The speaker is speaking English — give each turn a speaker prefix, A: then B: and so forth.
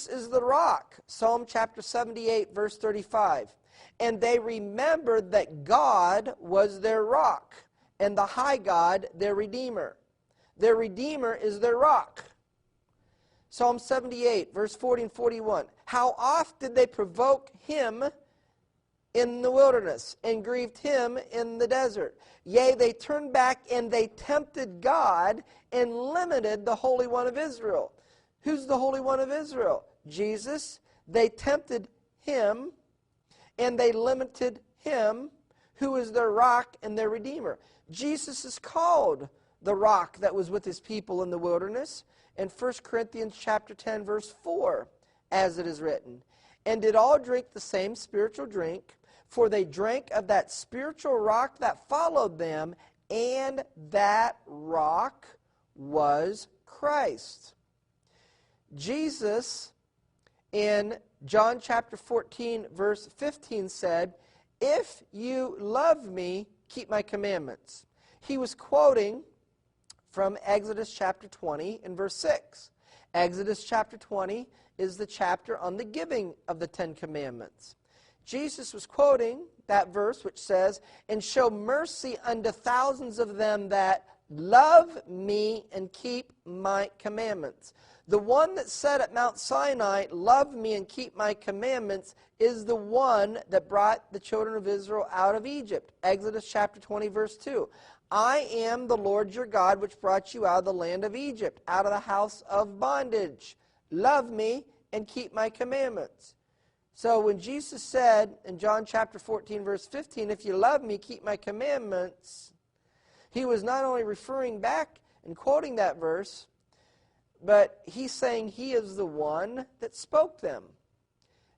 A: is the rock. Psalm chapter 78, verse 35. And they remembered that God was their rock, and the high God their Redeemer. Their Redeemer is their rock. Psalm 78, verse 40 and 41. How oft did they provoke him in the wilderness, and grieved him in the desert? Yea, they turned back, and they tempted God, and limited the Holy One of Israel. Who's the Holy One of Israel? Jesus. They tempted him, and they limited him, who is their rock and their Redeemer. Jesus is called the rock that was with his people in the wilderness. In 1 Corinthians chapter 10, verse 4, as it is written, and did all drink the same spiritual drink, for they drank of that spiritual rock that followed them, and that rock was Christ. Jesus, in John chapter 14, verse 15, said, if you love me, keep my commandments. He was quoting from Exodus chapter 20 and verse 6. Exodus chapter 20 is the chapter on the giving of the Ten Commandments. Jesus was quoting that verse which says, and show mercy unto thousands of them that love me and keep my commandments. The one that said at Mount Sinai, love me and keep my commandments, is the one that brought the children of Israel out of Egypt. Exodus chapter 20, verse 2. I am the Lord your God, which brought you out of the land of Egypt, out of the house of bondage. Love me and keep my commandments. So when Jesus said in John chapter 14, verse 15, if you love me, keep my commandments, he was not only referring back and quoting that verse, but he's saying he is the one that spoke them.